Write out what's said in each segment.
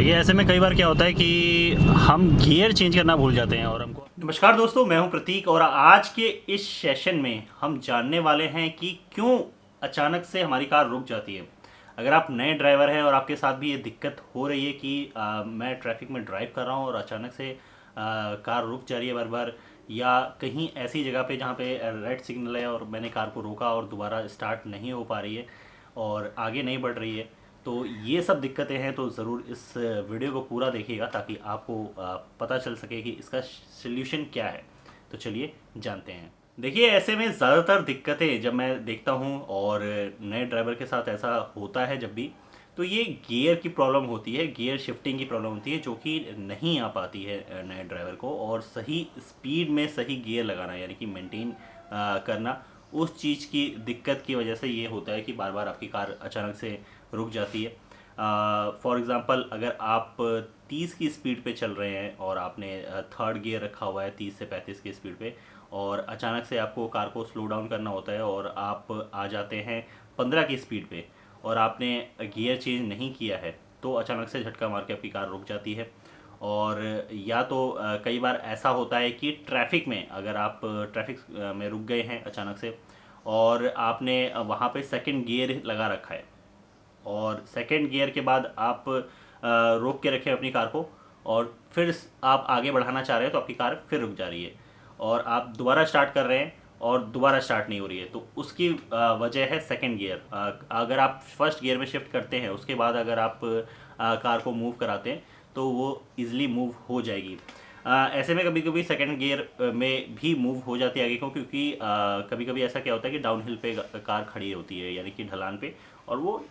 देखिए ऐसे में कई बार क्या होता है कि हम गियर चेंज करना भूल जाते हैं और हमको। नमस्कार दोस्तों, मैं हूं प्रतीक और आज के इस सेशन में हम जानने वाले हैं कि क्यों अचानक से हमारी कार रुक जाती है। अगर आप नए ड्राइवर हैं और आपके साथ भी ये दिक्कत हो रही है कि मैं ट्रैफिक में ड्राइव कर रहा हूं और अचानक से कार रुक जा रही है बार बार, या कहीं ऐसी जगह पे जहाँ पे रेड सिग्नल है और मैंने कार को रोका और दोबारा स्टार्ट नहीं हो पा रही है और आगे नहीं बढ़ रही है, तो ये सब दिक्कतें हैं, तो ज़रूर इस वीडियो को पूरा देखिएगा ताकि आपको पता चल सके कि इसका सल्यूशन क्या है। तो चलिए जानते हैं। देखिए ऐसे में ज़्यादातर दिक्कतें जब मैं देखता हूँ और नए ड्राइवर के साथ ऐसा होता है जब भी, तो ये गियर की प्रॉब्लम होती है, गियर शिफ्टिंग की प्रॉब्लम होती है जो कि नहीं आ पाती है नए ड्राइवर को। और सही स्पीड में सही गियर लगाना यानी कि मेंटेन करना, उस चीज़ की दिक्कत की वजह से ये होता है कि बार बार आपकी कार अचानक से रुक जाती है। फॉर एग्ज़ाम्पल अगर आप 30 की स्पीड पे चल रहे हैं और आपने थर्ड गियर रखा हुआ है 30 से 35 की स्पीड पे, और अचानक से आपको कार को स्लो डाउन करना होता है और आप आ जाते हैं 15 की स्पीड पे और आपने गियर चेंज नहीं किया है, तो अचानक से झटका मार के आपकी कार रुक जाती है। और या तो कई बार ऐसा होता है कि ट्रैफिक में, अगर आप ट्रैफिक में रुक गए हैं अचानक से और आपने वहाँ पे सेकंड गियर लगा रखा है और सेकंड गियर के बाद आप रोक के रखें अपनी कार को और फिर आप आगे बढ़ाना चाह रहे हैं तो आपकी कार फिर रुक जा रही है और आप दोबारा स्टार्ट कर रहे हैं और दोबारा स्टार्ट नहीं हो रही है, तो उसकी वजह है सेकंड गियर। अगर आप फर्स्ट गियर में शिफ्ट करते हैं उसके बाद अगर आप कार को मूव कराते हैं तो वो ईज़िली मूव हो जाएगी। ऐसे में कभी कभी सेकंड गियर में भी मूव हो जाती है आगे को, क्योंकि कभी कभी ऐसा क्या होता है कि डाउन हिल पे कार खड़ी होती है यानी कि ढलान पे, और वो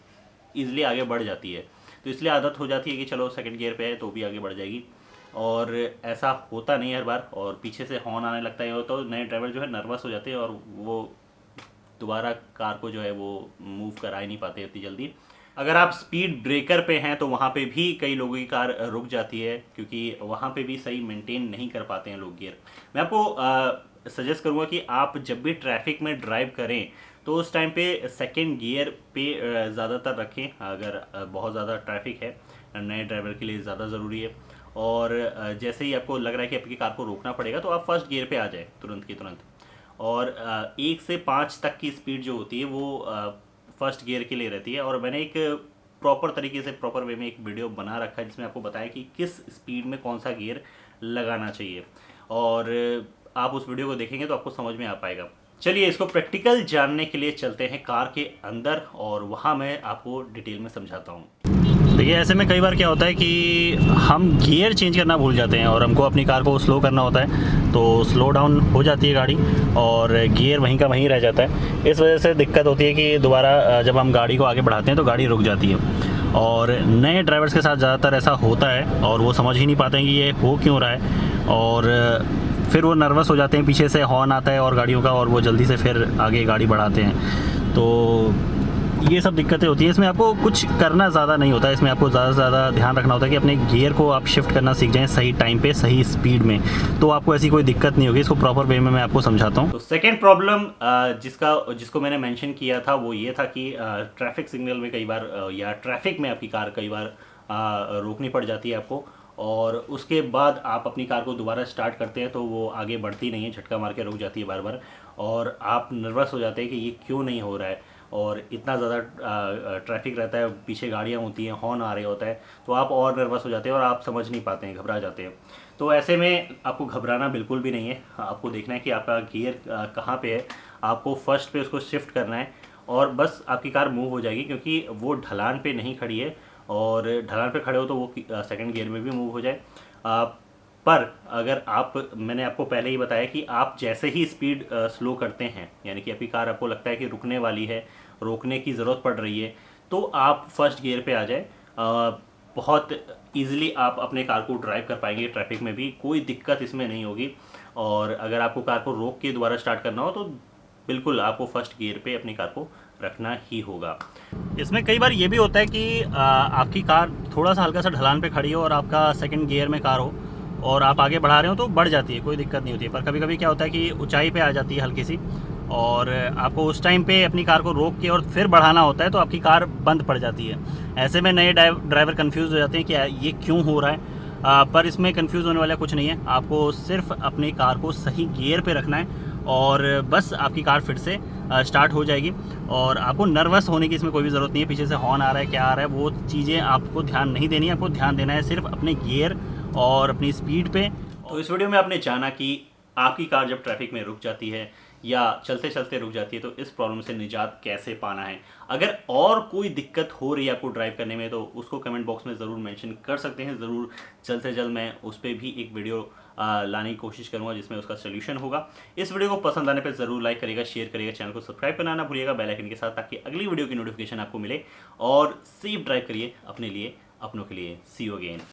ईज़िली आगे बढ़ जाती है, तो इसलिए आदत हो जाती है कि चलो सेकंड गियर पे है तो भी आगे बढ़ जाएगी। और ऐसा होता नहीं है हर बार, और पीछे से हॉर्न आने लगता है तो नए ड्राइवर जो है नर्वस हो जाते हैं और वो दोबारा कार को जो है वो मूव करा ही नहीं पाते इतनी जल्दी। अगर आप स्पीड ब्रेकर पे हैं तो वहाँ पे भी कई लोगों की कार रुक जाती है, क्योंकि वहाँ पे भी सही मेंटेन नहीं कर पाते हैं लोग गियर। मैं आपको सजेस्ट करूँगा कि आप जब भी ट्रैफिक में ड्राइव करें तो उस टाइम पे सेकंड गियर पे ज़्यादातर रखें। अगर बहुत ज़्यादा ट्रैफिक है, नए ड्राइवर के लिए ज़्यादा ज़रूरी है। और जैसे ही आपको लग रहा है कि आपकी कार को रोकना पड़ेगा तो आप फर्स्ट गियर पे आ जाए तुरंत की तुरंत। और 1 से 5 तक की स्पीड जो होती है वो फर्स्ट गियर के लिए रहती है। और मैंने एक प्रॉपर तरीके से, प्रॉपर वे में एक वीडियो बना रखा है जिसमें आपको बताया कि किस स्पीड में कौन सा गियर लगाना चाहिए, और आप उस वीडियो को देखेंगे तो आपको समझ में आ पाएगा। चलिए इसको प्रैक्टिकल जानने के लिए चलते हैं कार के अंदर और वहाँ मैं आपको डिटेल में समझाता हूँ। देखिए ऐसे में कई बार क्या होता है कि हम गियर चेंज करना भूल जाते हैं और हमको अपनी कार को स्लो करना होता है, तो स्लो डाउन हो जाती है गाड़ी और गियर वहीं का वहीं रह जाता है। इस वजह से दिक्कत होती है कि दोबारा जब हम गाड़ी को आगे बढ़ाते हैं तो गाड़ी रुक जाती है। और नए ड्राइवर्स के साथ ज़्यादातर ऐसा होता है और वो समझ ही नहीं पाते हैं कि ये हो क्यों रहा है, और फिर वो नर्वस हो जाते हैं, पीछे से हॉर्न आता है और गाड़ियों का, और वो जल्दी से फिर आगे गाड़ी बढ़ाते हैं। तो ये सब दिक्कतें होती हैं। इसमें आपको कुछ करना ज़्यादा नहीं होता है, इसमें आपको ज़्यादा से ज़्यादा ध्यान रखना होता है कि अपने गियर को आप शिफ्ट करना सीख जाएं सही टाइम पे, सही स्पीड में, तो आपको ऐसी कोई दिक्कत नहीं होगी। इसको प्रॉपर वे में मैं आपको समझाता हूँ। तो सेकेंड प्रॉब्लम जिसको मैंने मेंशन किया था वो ये था कि ट्रैफिक सिग्नल में कई बार या ट्रैफिक में आपकी कार कई बार रोकनी पड़ जाती है आपको, और उसके बाद आप अपनी कार को दोबारा स्टार्ट करते हैं तो वो आगे बढ़ती नहीं है, झटका मार के रुक जाती है बार बार, और आप नर्वस हो जाते हैं कि ये क्यों नहीं हो रहा है। और इतना ज़्यादा ट्रैफिक रहता है, पीछे गाड़ियाँ होती हैं, हॉर्न आ रहे होता है, तो आप और नर्वस हो जाते हैं और आप समझ नहीं पाते हैं, घबरा जाते हैं। तो ऐसे में आपको घबराना बिल्कुल भी नहीं है। आपको देखना है कि आपका गियर कहाँ पे है, आपको फर्स्ट पे उसको शिफ्ट करना है और बस आपकी कार मूव हो जाएगी, क्योंकि वो ढलान पे नहीं खड़ी है। और ढलान पे खड़े हो तो वो सेकंड गियर में भी मूव हो जाए। पर अगर मैंने आपको पहले ही बताया कि आप जैसे ही स्पीड स्लो करते हैं, यानी कि आपकी कार, आपको लगता है कि रुकने वाली है, रोकने की ज़रूरत पड़ रही है, तो आप फर्स्ट गियर पे आ जाए। बहुत ईजिली आप अपने कार को ड्राइव कर पाएंगे, ट्रैफिक में भी कोई दिक्कत इसमें नहीं होगी। और अगर आपको कार को रोक के दोबारा स्टार्ट करना हो तो बिल्कुल आपको फर्स्ट गियर पे अपनी कार को रखना ही होगा। इसमें कई बार ये भी होता है कि आपकी कार थोड़ा सा हल्का सा ढलान पे खड़ी हो और आपका सेकंड गियर में कार हो और आप आगे बढ़ा रहे हो तो बढ़ जाती है, कोई दिक्कत नहीं होती है। पर कभी कभी क्या होता है कि ऊंचाई पे आ जाती है हल्की सी, और आपको उस टाइम पे अपनी कार को रोक के और फिर बढ़ाना होता है तो आपकी कार बंद पड़ जाती है। ऐसे में नए ड्राइवर कंफ्यूज हो जाते हैं कि ये क्यों हो रहा है। पर इसमें कंफ्यूज होने वाला कुछ नहीं है, आपको सिर्फ अपनी कार को सही गियर पे रखना है और बस आपकी कार फिर से स्टार्ट हो जाएगी। और आपको नर्वस होने की इसमें कोई भी ज़रूरत नहीं है, पीछे से हॉर्न आ रहा है क्या आ रहा है वो चीज़ें आपको ध्यान नहीं देनी है। आपको ध्यान देना है सिर्फ अपने गियर और अपनी स्पीड पे। तो इस वीडियो में आपने जाना कि आपकी कार जब ट्रैफिक में रुक जाती है या चलते चलते रुक जाती है तो इस प्रॉब्लम से निजात कैसे पाना है। अगर और कोई दिक्कत हो रही है आपको ड्राइव करने में तो उसको कमेंट बॉक्स में ज़रूर मेंशन कर सकते हैं। ज़रूर जल्द से जल्द मैं उस पर भी एक वीडियो लाने की कोशिश करूंगा जिसमें उसका सोल्यूशन होगा। इस वीडियो को पसंद आने पर ज़रूर लाइक करिएगा, शेयर करिएगा, चैनल को सब्सक्राइब करना ना भूलिएगा बेल आइकन के साथ, ताकि अगली वीडियो की नोटिफिकेशन आपको मिले। और सेफ ड्राइव करिए अपने लिए, अपनों के लिए। सी यू अगेन।